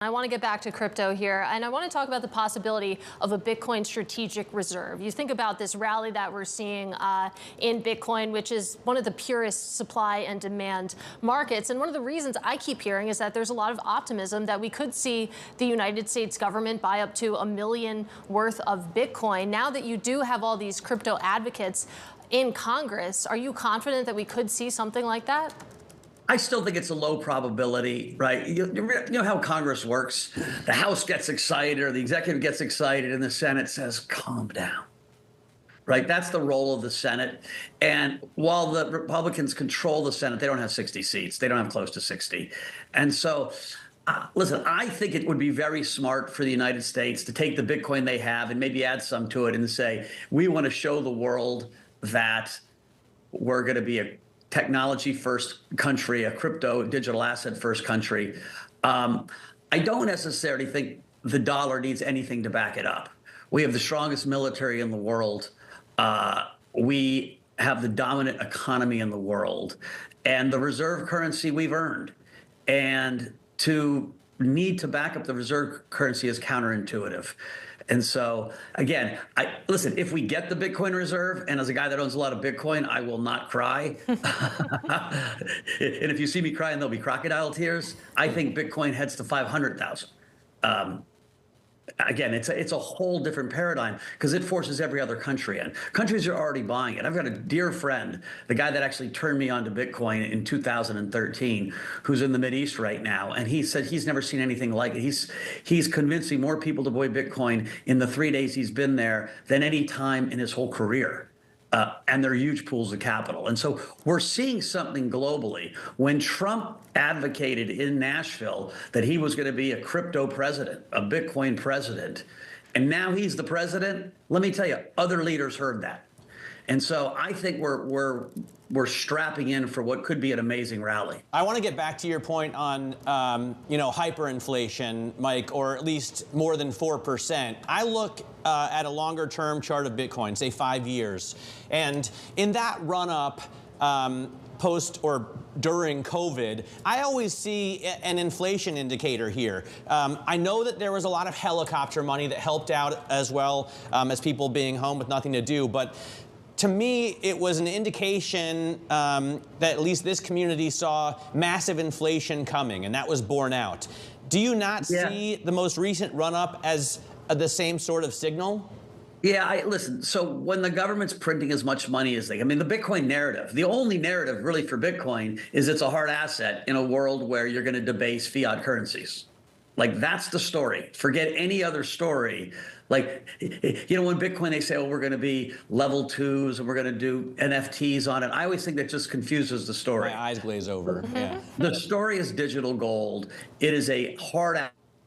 I want to get back to crypto here, and I want to talk about the possibility of a Bitcoin strategic reserve. You think about this rally that we're seeing in Bitcoin, which is one of the purest supply and demand markets. And one of the reasons I keep hearing is that there's a lot of optimism that we could see the United States government buy up to $1 million worth of Bitcoin. Now that you do have all these crypto advocates in Congress, are you confident that we could see something like that? I still think it's a low probability, right? You know how Congress works. The House gets excited or the executive gets excited and the Senate says, calm down, right? That's the role of the Senate. And while the Republicans control the Senate, they don't have 60 seats. They don't have close to 60. And so, listen, I think it would be very smart for the United States to take the Bitcoin they have and maybe add some to it and say, we want to show the world that we're going to be a technology first country, a crypto digital asset first country. I don't necessarily think the dollar needs anything to back it up. We have the strongest military in the world. We have the dominant economy in the world and the reserve currency we've earned. And to need to back up the reserve currency is counterintuitive. And so, again, listen, if we get the Bitcoin reserve, and as a guy that owns a lot of Bitcoin, I will not cry. And if you see me crying, there'll be crocodile tears. I think Bitcoin heads to 500,000. Again, it's a whole different paradigm because it forces every other country in. Countries are already buying it. I've got a dear friend, the guy that actually turned me on to Bitcoin in 2013, who's in the Mideast right now, and he said he's never seen anything like it. He's convincing more people to buy Bitcoin in the 3 days he's been there than any time in his whole career. And they're huge pools of capital. And so we're seeing something globally. When Trump advocated in Nashville that he was going to be a crypto president, a Bitcoin president, and now he's the president, let me tell you, other leaders heard that. And so I think we're strapping in for what could be an amazing rally. I want to get back to your point on, hyperinflation, Mike, or at least more than 4%. I look at a longer-term chart of Bitcoin, say 5 years, and in that run-up, post or during COVID, I always see an inflation indicator here. I know that there was a lot of helicopter money that helped out as well as people being home with nothing to do, but to me, it was an indication that at least this community saw massive inflation coming, and that was borne out. Do you not see the most recent run-up as the same sort of signal? Yeah, listen, so when the government's printing as much money as the Bitcoin narrative, the only narrative really for Bitcoin is it's a hard asset in a world where you're going to debase fiat currencies. Like, that's the story. Forget any other story. Like, when Bitcoin, they say, oh, we're going to be level 2s and we're going to do NFTs on it. I always think that just confuses the story. My eyes glaze over. Yeah. The story is digital gold. It is a hard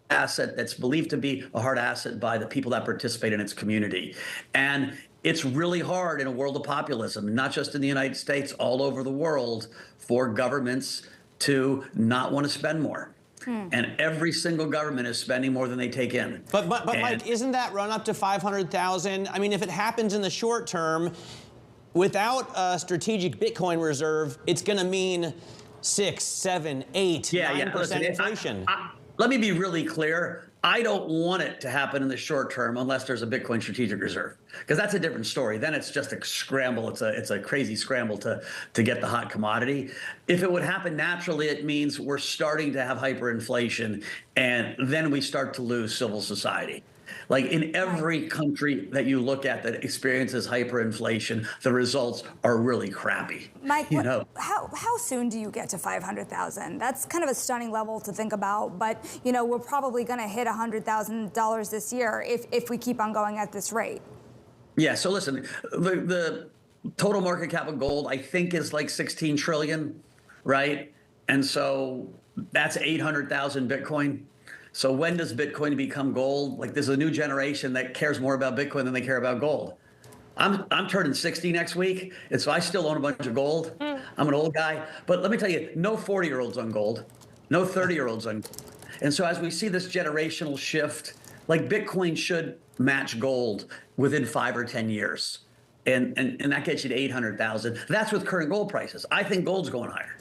asset that's believed to be a hard asset by the people that participate in its community. And it's really hard in a world of populism, not just in the United States, all over the world, for governments to not want to spend more. And every single government is spending more than they take in. But Mike, isn't that run up to 500,000? I mean, if it happens in the short term, without a strategic Bitcoin reserve, it's going to mean 6, 7, 8, 9% inflation. Let me be really clear. I don't want it to happen in the short term unless there's a Bitcoin strategic reserve, because that's a different story. Then it's just a scramble. It's a crazy scramble to get the hot commodity. If it would happen naturally, it means we're starting to have hyperinflation, and then we start to lose civil society. Like, in every country that you look at that experiences hyperinflation, the results are really crappy. Mike, how soon do you get to 500,000? That's kind of a stunning level to think about, but we're probably going to hit $100,000 this year if we keep on going at this rate. Yeah. So listen, the total market cap of gold, I think, is like 16 trillion, right? And so that's 800,000 Bitcoin. So when does Bitcoin become gold? Like, there's a new generation that cares more about Bitcoin than they care about gold. I'm turning 60 next week, and so I still own a bunch of gold. I'm an old guy. But let me tell you, no 40-year-olds on gold, no 30-year-olds on gold. And so as we see this generational shift, like, Bitcoin should match gold within 5 or 10 years. And that gets you to 800,000. That's with current gold prices. I think gold's going higher.